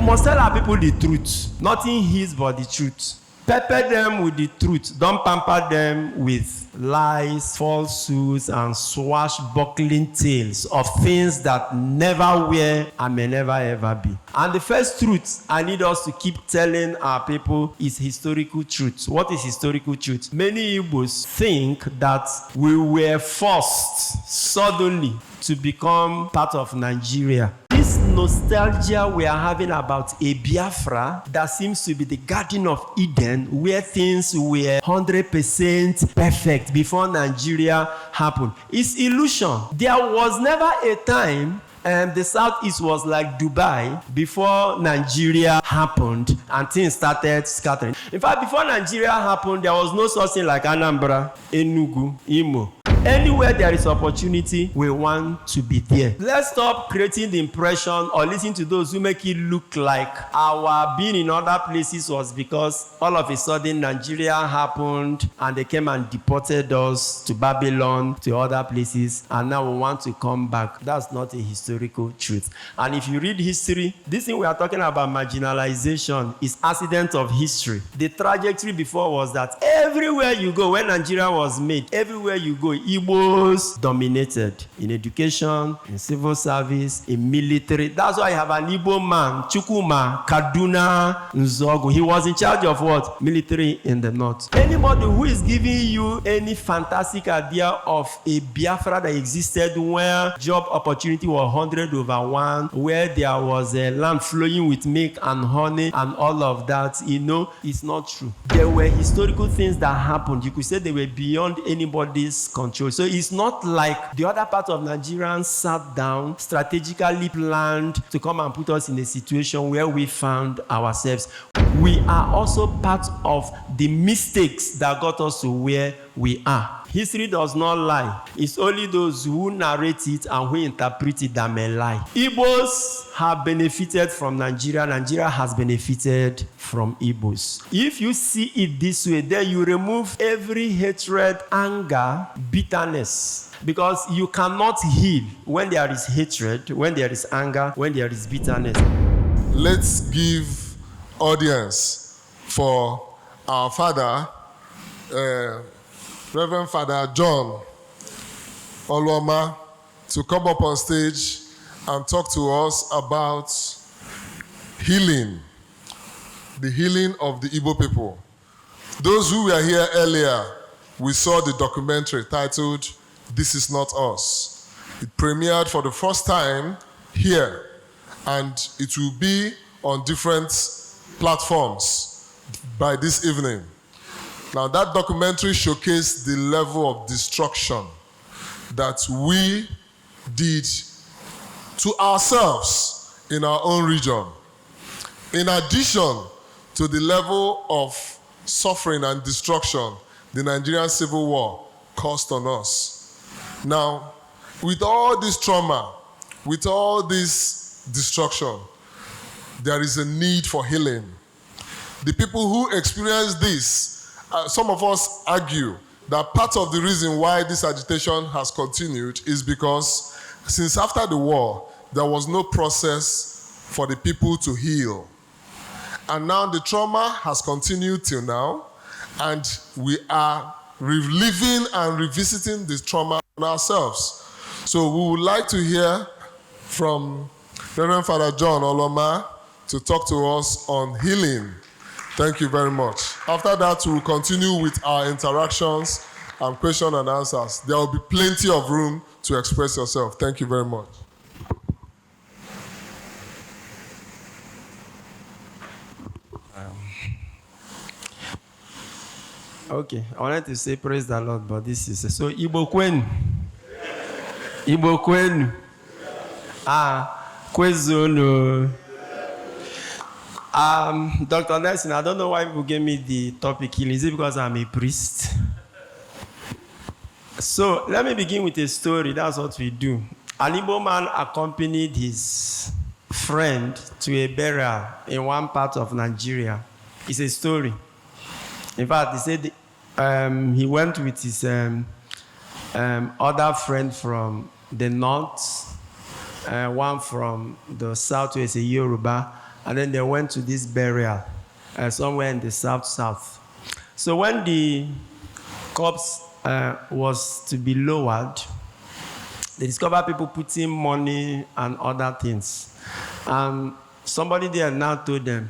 must tell our people the truth. Nothing his but the truth. Pepper them with the truth. Don't pamper them with lies, falsehoods, and swashbuckling tales of things that never were and may never ever be. And the first truth I need us to keep telling our people is historical truth. What is historical truth? Many Igbos think that we were forced suddenly to become part of Nigeria. This nostalgia we are having about a Biafra that seems to be the Garden of Eden, where things were 100% perfect before Nigeria happened, is illusion. There was never a time the Southeast was like Dubai before Nigeria happened and things started scattering. In fact, before Nigeria happened, there was no such thing like Anambra, Enugu, Imo. Anywhere there is opportunity, we want to be there. Let's stop creating the impression or listening to those who make it look like our being in other places was because all of a sudden Nigeria happened and they came and deported us to Babylon, to other places, and now we want to come back. That's not a historical truth. And if you read history, this thing we are talking about, marginalization, is accident of history. The trajectory before was that everywhere you go, when Nigeria was made, everywhere you go, Igbos dominated in education, in civil service, in military. That's why you have an Igbo man, Chukwuma, Kaduna, Nzogu. He was in charge of what? Military in the north. Anybody who is giving you any fantastic idea of a Biafra that existed where job opportunity was 100/1, where there was a land flowing with milk and honey and all of that, it's not true. There were historical things that happened. You could say they were beyond anybody's control. So it's not like the other part of Nigerians sat down, strategically planned to come and put us in a situation where we found ourselves. We are also part of the mistakes that got us to where we are. History does not lie. It's only those who narrate it and who interpret it that may lie. Igbos have benefited from Nigeria. Nigeria has benefited from Igbos. If you see it this way, then you remove every hatred, anger, bitterness. Because you cannot heal when there is hatred, when there is anger, when there is bitterness. Let's give audience for our father, Reverend Fada John Oluoma, to come up on stage and talk to us about healing, the healing of the Igbo people. Those who were here earlier, we saw the documentary titled, "This Is Not Us." It premiered for the first time here, and it will be on different platforms by this evening. Now, that documentary showcased the level of destruction that we did to ourselves in our own region, in addition to the level of suffering and destruction the Nigerian Civil War caused on us. Now, with all this trauma, with all this destruction, there is a need for healing. The people who experience this, some of us argue that part of the reason why this agitation has continued is because since after the war, there was no process for the people to heal. And now the trauma has continued till now, and we are reliving and revisiting this trauma on ourselves. So we would like to hear from Reverend Father John Oluoma to talk to us on healing. Thank you very much. After that, we'll continue with our interactions and question and answers. There will be plenty of room to express yourself. Thank you very much. Okay, I wanted to say praise the Lord, but this is so Igbo Kwen. Igbo Kwen. Kwezono. Dr. Nelson, I don't know why people gave me the topic healing. Is it because I'm a priest? So let me begin with a story. That's what we do. An Igbo man accompanied his friend to a burial in one part of Nigeria. It's a story. In fact, he said he went with his other friend from the north, one from the southwest, a Yoruba, And then they went to this burial somewhere in the south. So when the corpse was to be lowered, they discovered people putting money and other things. And somebody there now told them,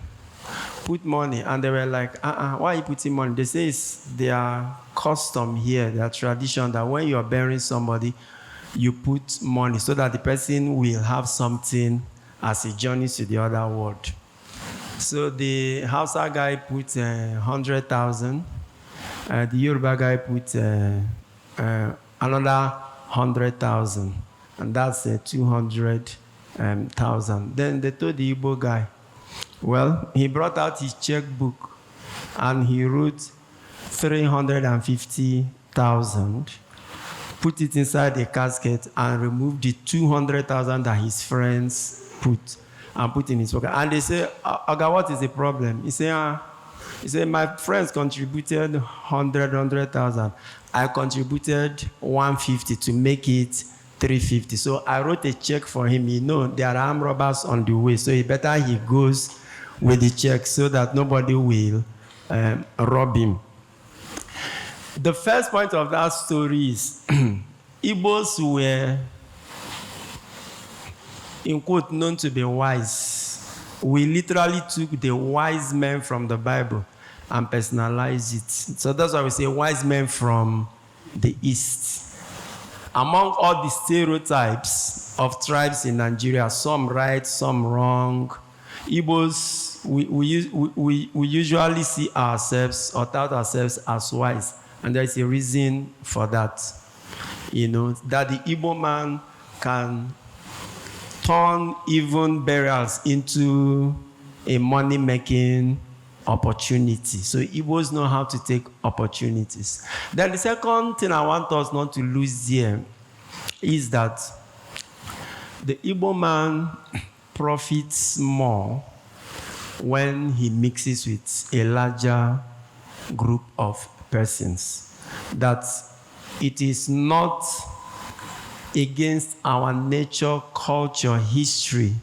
put money. And they were like, why are you putting money? They say it's their custom here, their tradition, that when you are burying somebody, you put money so that the person will have something as he journeys to the other world. So the Hausa guy put 100,000. The Yoruba guy put another 100,000. And that's 200,000. Then they told the Igbo guy, well, he brought out his checkbook and he wrote 350,000, put it inside a casket and removed the 200,000 that his friends put and put in his pocket. And they say, Oga, what is the problem? He said, my friends contributed 100,000. I contributed 150 to make it 350. So I wrote a check for him. You know, there are armed robbers on the way, so it better he goes with the check so that nobody will rob him. The first point of that story is Igbos were, in quote, known to be wise. We literally took the wise men from the Bible and personalized it. So that's why we say wise men from the East. Among all the stereotypes of tribes in Nigeria, some right, some wrong, Igbos, we usually see ourselves or tout ourselves as wise. And there is a reason for that. You know, that the Igbo man can turn even burials into a money-making opportunity. So Igbos know how to take opportunities. Then the second thing I want us not to lose here is that the Igbo man profits more when he mixes with a larger group of persons. That it is not against our nature, culture, history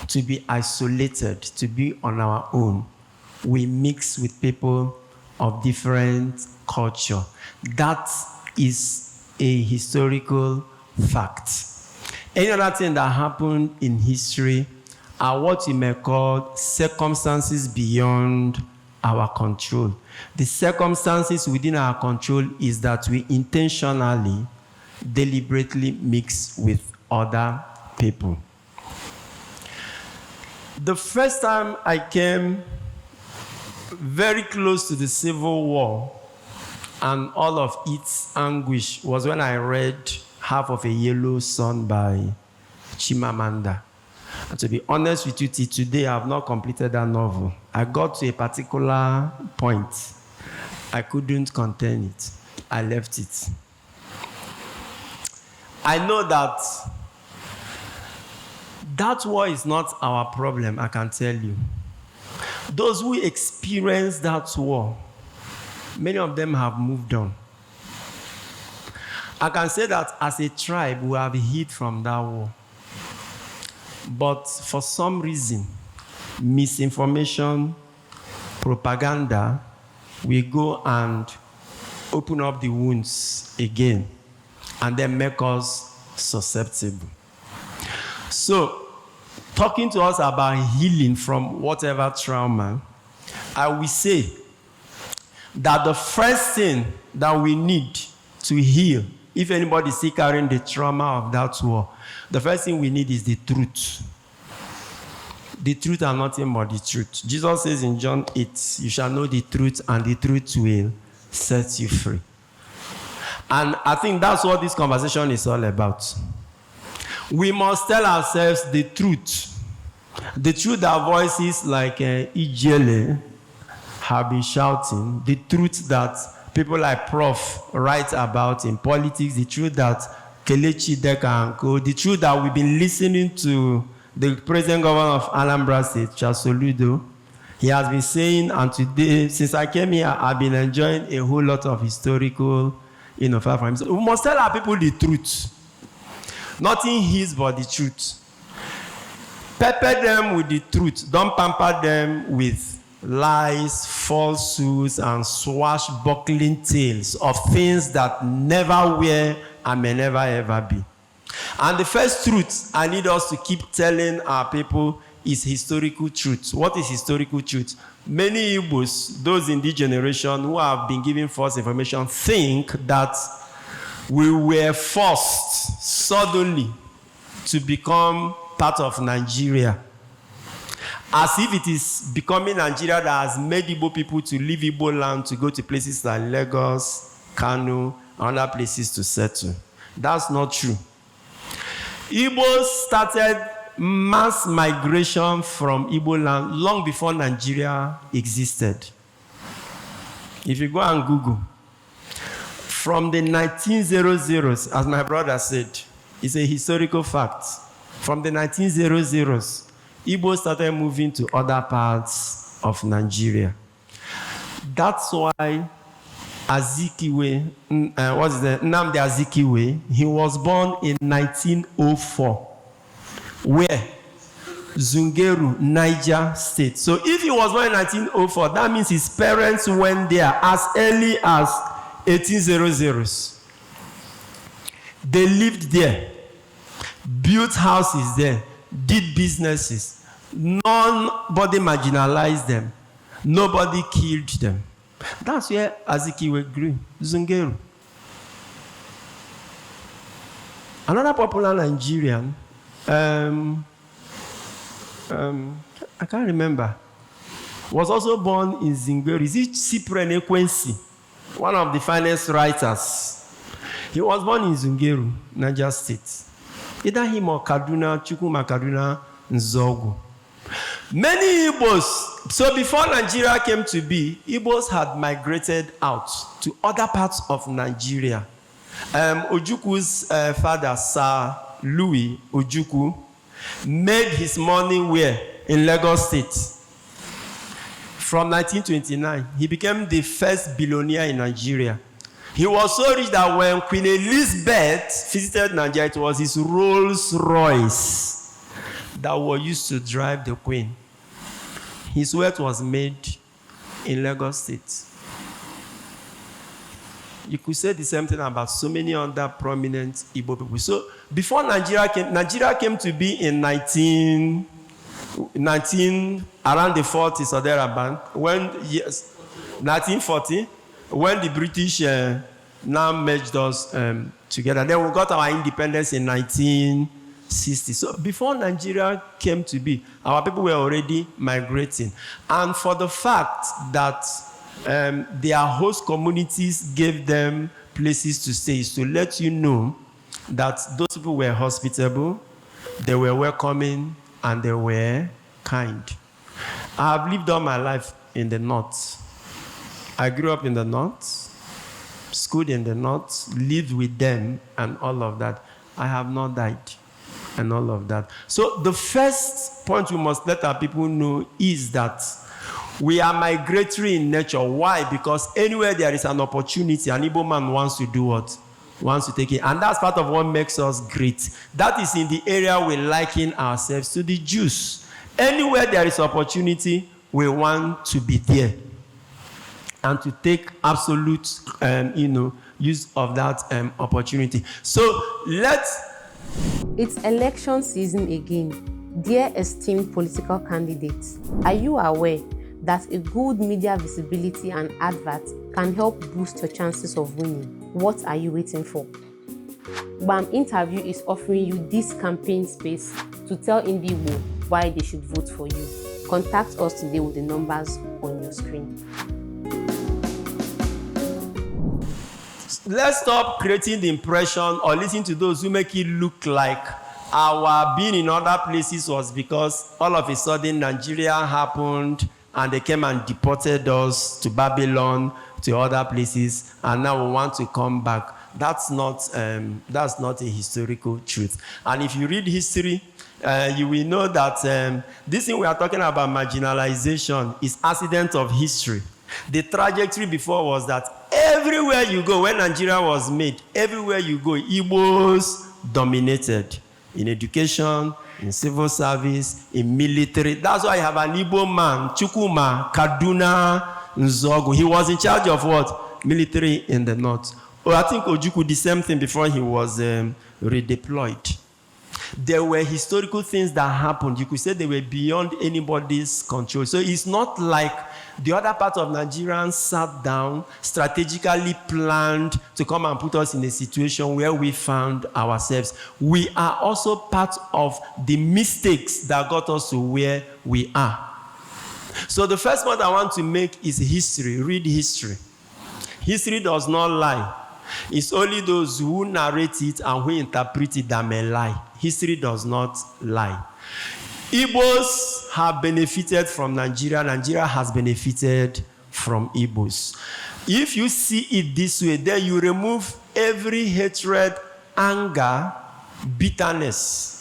to be isolated, to be on our own. We mix with people of different culture. That is a historical fact. Any other thing that happened in history are what you may call circumstances beyond our control. The circumstances within our control is that we intentionally, deliberately mix with other people. The first time I came very close to the Civil War and all of its anguish was when I read Half of a Yellow Sun by Chimamanda. And to be honest with you, today I have not completed that novel. I got to a particular point. I couldn't contain it. I left it. I know that war is not our problem, I can tell you. Those who experienced that war, many of them have moved on. I can say that as a tribe, we have hid from that war. But for some reason, misinformation, propaganda, we go and open up the wounds again and then make us susceptible. So, talking to us about healing from whatever trauma, I will say that the first thing that we need to heal, if anybody is still carrying the trauma of that war, the first thing we need is the truth. The truth and nothing but the truth. Jesus says in John 8, you shall know the truth and the truth will set you free. And I think that's what this conversation is all about. We must tell ourselves the truth. The truth that voices like Ijele have been shouting. The truth that people like Prof write about in politics. The truth that Kelechi Deka and Co. The truth that we've been listening to the present governor of Anambra State, Charles Soludo. He has been saying, and today, since I came here, I've been enjoying a whole lot of historical, fact from him. So we must tell our people the truth. Nothing his but the truth. Pepper them with the truth. Don't pamper them with lies, falsehoods, and swashbuckling tales of things that never were and may never ever be. And the first truth I need us to keep telling our people is historical truth. What is historical truth? Many Igbos, those in this generation who have been given false information, think that we were forced suddenly to become part of Nigeria. As if it is becoming Nigeria that has made Igbo people to leave Igbo land to go to places like Lagos, Kano, and other places to settle. That's not true. Igbos started mass migration from Igbo land long before Nigeria existed. If you go and Google, from the 1900s, as my brother said, it's a historical fact. From the 1900s, Igbo started moving to other parts of Nigeria. That's why Azikiwe, Nnamdi Azikiwe, he was born in 1904. Where? Zungeru, Niger State. So if he was born in 1904, that means his parents went there as early as 1800s. They lived there, built houses there, did businesses. Nobody marginalized them. Nobody killed them. That's where Azikiwe grew, Zungeru. Another popular Nigerian, I can't remember, was also born in Zungeru. Is it Cyprian Ekwensi, one of the finest writers? He was born in Zungeru, Niger State. Either him or Kaduna, Chukwuma Kaduna, Nzogu. Many Igbos, so before Nigeria came to be, Igbos had migrated out to other parts of Nigeria. Ojukwu's father, Sir Louis Ojukwu, made his money where? In Lagos State. From 1929, he became the first billionaire in Nigeria. He was so rich that when Queen Elizabeth visited Nigeria, it was his Rolls Royce that was used to drive the Queen. His wealth was made in Lagos State. You could say the same thing about so many other prominent Igbo people. So before Nigeria came to be in 19 around the 40s or thereabout, 1940, when the British now merged us together. Then we got our independence in 1960. So before Nigeria came to be, our people were already migrating. And for the fact that their host communities gave them places to stay, is to let you know that those people were hospitable, they were welcoming, and they were kind. I have lived all my life in the north. I grew up in the north, schooled in the north, lived with them, and all of that. I have not died, and all of that. So the first point we must let our people know is that we are migratory in nature. Why? Because anywhere there is an opportunity, an Igbo man wants to do what? Wants to take it. And that's part of what makes us great. That is in the area we liken ourselves to the Jews. Anywhere there is opportunity, we want to be there and to take absolute use of that opportunity. So it's election season again. Dear esteemed political candidates, are you aware that a good media visibility and advert can help boost your chances of winning? What are you waiting for? BAM Interview is offering you this campaign space to tell Igbo why they should vote for you. Contact us today with the numbers on your screen. Let's stop creating the impression or listening to those who make it look like our being in other places was because all of a sudden Nigeria happened and they came and deported us to Babylon, to other places, and now we want to come back. That's not a historical truth. And if you read history, you will know that this thing we are talking about, marginalization, is accident of history. The trajectory before was that everywhere you go, when Nigeria was made, everywhere you go, Igbos dominated in education, in civil service, in military. That's why you have an Igbo man, Chukwuma Kaduna Nzogu. He was in charge of what? Military in the north. Or I think Ojukwu, the same thing before he was redeployed. There were historical things that happened. You could say they were beyond anybody's control. So it's not like the other part of Nigerians sat down, strategically planned to come and put us in a situation where we found ourselves. We are also part of the mistakes that got us to where we are. So the first point I want to make is history. Read history. History does not lie. It's only those who narrate it and who interpret it that may lie. History does not lie. Igbos have benefited from Nigeria. Nigeria has benefited from Igbos. If you see it this way, then you remove every hatred, anger, bitterness.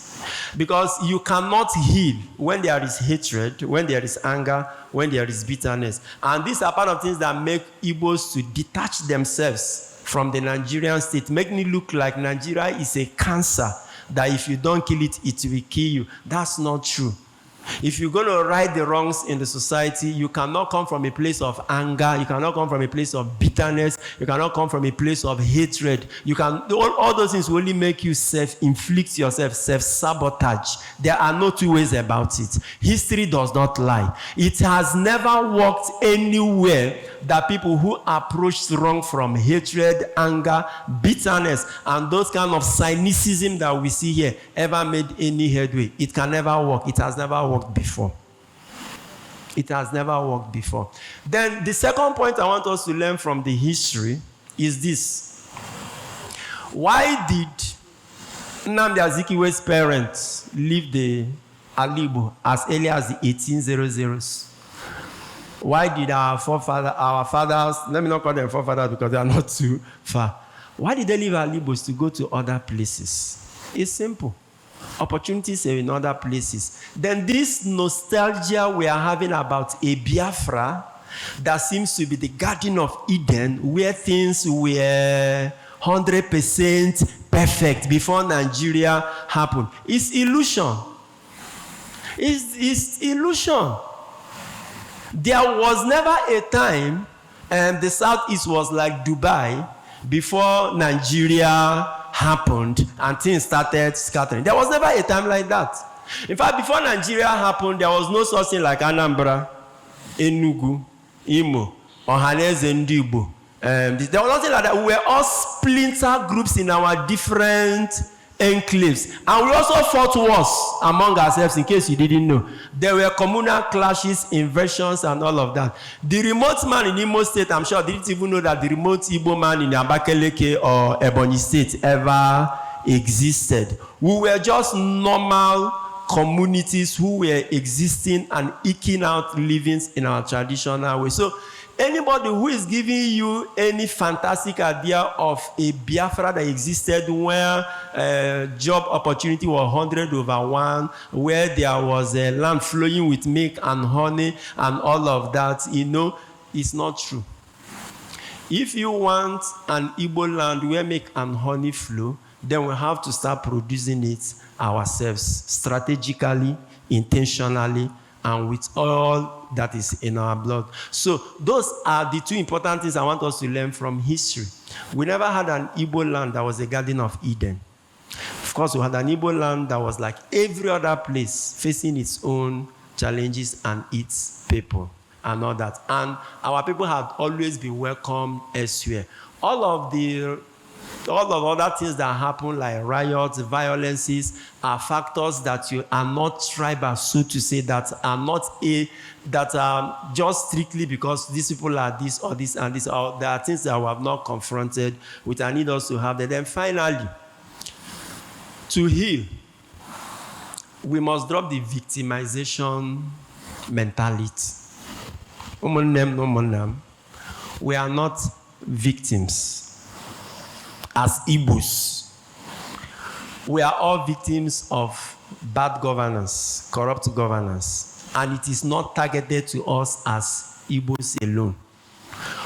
Because you cannot heal when there is hatred, when there is anger, when there is bitterness. And these are part of things that make Igbos to detach themselves from the Nigerian state, making it look like Nigeria is a cancer, that if you don't kill it, it will kill you. That's not true. If you're going to right the wrongs in the society, you cannot come from a place of anger. You cannot come from a place of bitterness. You cannot come from a place of hatred. All those things will only make you self-inflict yourself, self-sabotage. There are no two ways about it. History does not lie. It has never worked anywhere that people who approached wrong from hatred, anger, bitterness, and those kind of cynicism that we see here ever made any headway. It can never work. It has never worked before. It has never worked before. Then the second point I want us to learn from the history is this. Why did Nnamdi Azikiwe's parents leave the Igbo as early as the 1800s? Why did our fathers, let me not call them forefathers because they are not too far. Why did they leave our Igbos to go to other places? It's simple. Opportunities are in other places. Then this nostalgia we are having about a Biafra that seems to be the Garden of Eden, where things were 100% perfect before Nigeria happened. It's illusion. It's illusion. There was never a time the Southeast was like Dubai before Nigeria happened and things started scattering. There was never a time like that. In fact, before Nigeria happened, there was no such thing like Anambra, Enugu, Imo, Ohaneze Ndi Igbo. There was nothing like that. We were all splinter groups in our different enclaves. And we also fought wars among ourselves, in case you didn't know. There were communal clashes, inversions, and all of that. The remote man in Imo State, I'm sure, didn't even know that the remote Igbo man in Abakaleke or Ebonyi State ever existed. We were just normal communities who were existing and eking out livings in our traditional way. So anybody who is giving you any fantastic idea of a Biafra that existed where job opportunity was 100/1, where there was a land flowing with milk and honey and all of that, it's not true. If you want an Igbo land where milk and honey flow, then we have to start producing it ourselves, strategically, intentionally, and with all that is in our blood. So those are the two important things I want us to learn from history. We never had an Igbo land that was a Garden of Eden. Of course, we had an Igbo land that was like every other place, facing its own challenges and its people and all that. And our people have always been welcome elsewhere. All of other things that happen, like riots, violences, are factors that you are not tribal, so to say, that are just strictly because these people are this or this and this, or there are things that we have not confronted, which I need us to have. Then finally, to heal, we must drop the victimization mentality. We are not victims. As Igbos, we are all victims of bad governance, corrupt governance, and it is not targeted to us as Igbos alone.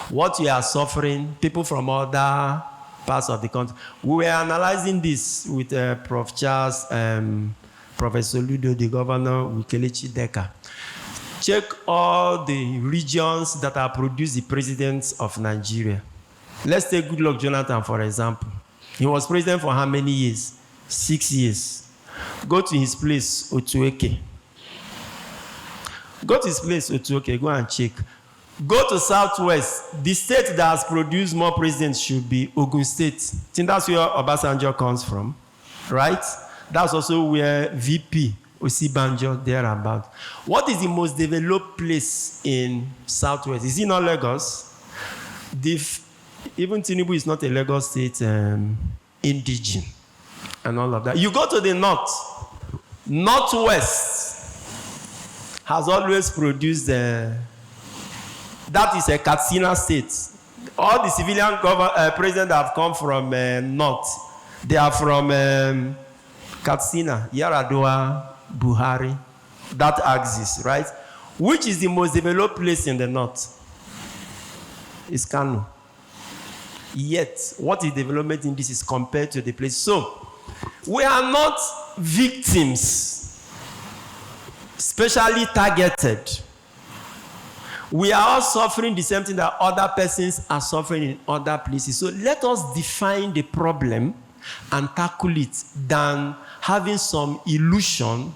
What we are suffering, people from other parts of the country. We were analyzing this with Prof. Charles Professor Ludo, the governor, Wikelechi Deka. Check all the regions that have produced the presidents of Nigeria. Let's take Goodluck Jonathan, for example. He was president for how many years? 6 years. Go to his place, Otueke. Go to his place, Otueke. Go and check. Go to Southwest. The state that has produced more presidents should be Ogun State. I think that's where Obasanjo comes from, right? That's also where VP Osibanjo thereabout. What is the most developed place in Southwest? Is it not Lagos? Even Tinubu is not a Lagos State indigene and all of that. You go to the north. Northwest has always produced that is a Katsina state. All the civilian presidents have come from north. They are from Katsina, Yaradua, Buhari, that axis, right? Which is the most developed place in the north? It's Kano. Yet, what is development in this is compared to the place. So, we are not victims, specially targeted. We are all suffering the same thing that other persons are suffering in other places. So let us define the problem and tackle it than having some illusion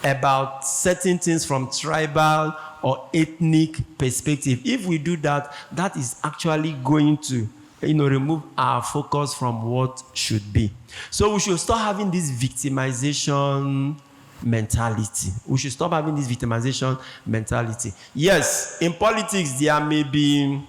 about certain things from tribal or ethnic perspective. If we do that, that is actually going to remove our focus from what should be. So we should start having this victimization mentality. We should stop having this victimization mentality. Yes, in politics, there may be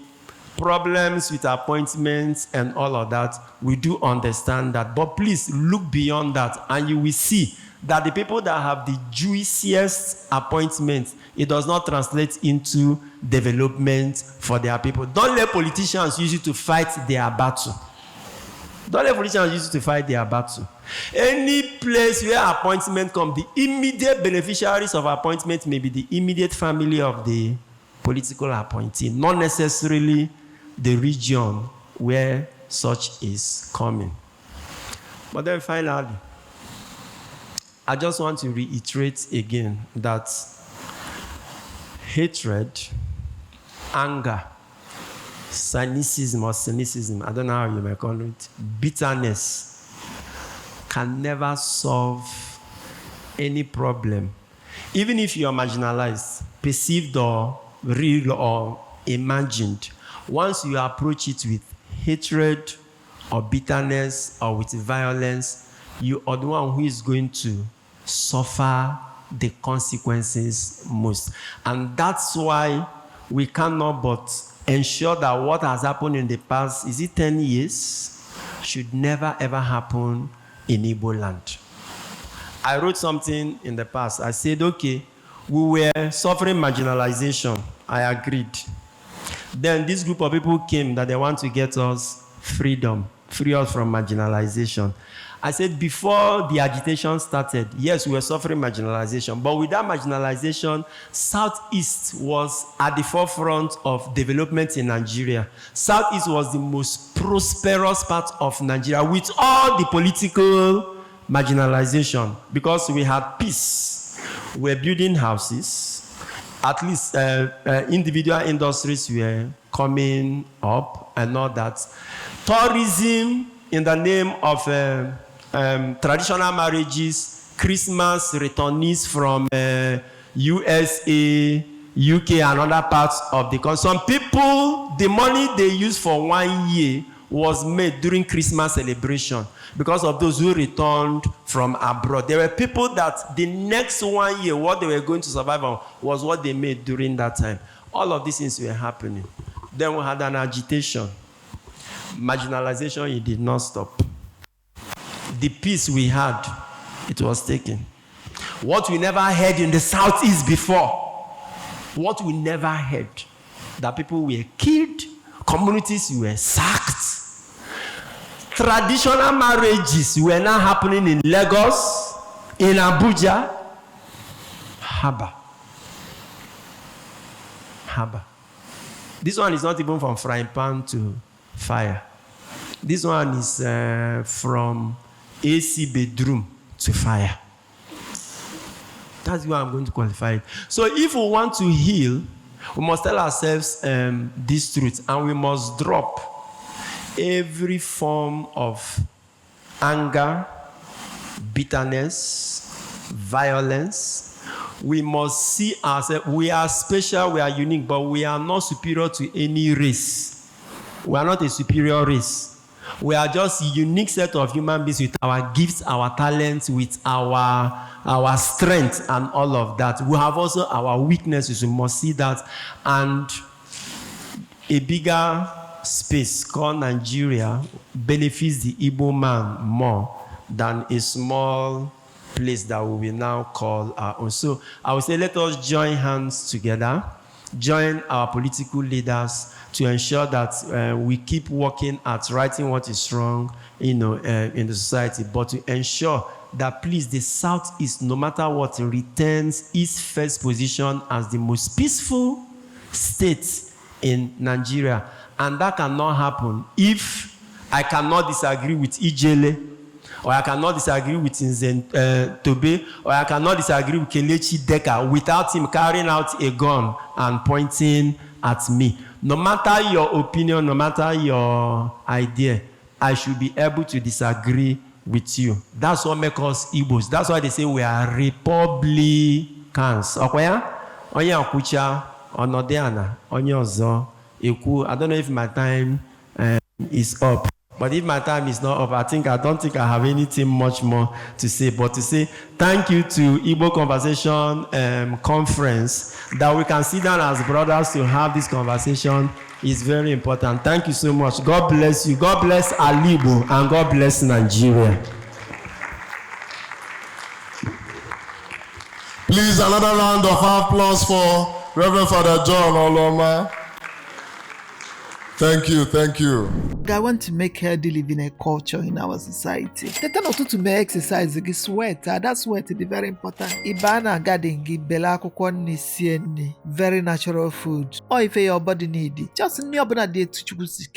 problems with appointments and all of that. We do understand that. But please look beyond that, and you will see that the people that have the juiciest appointments, it does not translate into development for their people. Don't let politicians use it to fight their battle. Don't let politicians use it to fight their battle. Any place where appointment comes, the immediate beneficiaries of appointment may be the immediate family of the political appointee, not necessarily the region where such is coming. But then finally, I just want to reiterate again that hatred, anger, cynicism or cynicism, I don't know how you may call it, bitterness, can never solve any problem. Even if you are marginalized, perceived or real or imagined, once you approach it with hatred or bitterness or with violence, you are the one who is going to suffer the consequences most. And that's why we cannot but ensure that what has happened in the past, is it 10 years, should never ever happen in Igbo land. I wrote something in the past. I said, okay, we were suffering marginalization. I agreed. Then this group of people came that they want to get us freedom, free us from marginalization. I said before the agitation started, yes, we were suffering marginalization, but with that marginalization, Southeast was at the forefront of development in Nigeria. Southeast was the most prosperous part of Nigeria with all the political marginalization because we had peace. We were building houses. At least individual industries were coming up and all that. Tourism in the name of traditional marriages, Christmas returnees from USA, UK, and other parts of the country. Some people, the money they used for 1 year was made during Christmas celebration because of those who returned from abroad. There were people that the next 1 year, what they were going to survive on was what they made during that time. All of these things were happening. Then we had an agitation. Marginalization, it did not stop. The peace we had, it was taken. What we never heard in the Southeast before, what we never heard, that people were killed, communities were sacked, traditional marriages were now happening in Lagos, in Abuja, Haba. This one is not even from frying pan to fire. This one is from AC bedroom to fire. That's the way I'm going to qualify it. So if we want to heal, we must tell ourselves this truth, and we must drop every form of anger, bitterness, violence. We must see ourselves, we are special, we are unique, but we are not superior to any race. We are not a superior race. We are just a unique set of human beings with our gifts, our talents, with our strength and all of that. We have also our weaknesses. We must see that. And a bigger space called Nigeria benefits the Igbo man more than a small place that we will now call our own. So I would say let us join hands together, join our political leaders to ensure that we keep working at righting what is wrong, in the society, but to ensure that please the Southeast, no matter what, retains its first position as the most peaceful state in Nigeria. And that cannot happen if I cannot disagree with Ijele, or I cannot disagree with Tobe, or I cannot disagree with Kelechi Deka without him carrying out a gun and pointing at me. No matter your opinion, no matter your idea, I should be able to disagree with you. That's what makes us Igbos. That's why they say we are Republicans. Okay? Onye akucha, onodiana, onye ozo, eku. I don't know if my time is up. But if my time is not up, I don't think I have anything much more to say. But to say thank you to Igbo Conversation Conference, that we can sit down as brothers to have this conversation is very important. Thank you so much. God bless you. God bless Igbo, and God bless Nigeria. Please, another round of applause for Reverend Fada John Oluoma. Thank you, thank you. I want to make healthy living a culture in our society. The turn to make exercise, get sweat. That sweat is very important. Ibana garden, give bela very natural food. Or if your body need it, just new day to choose.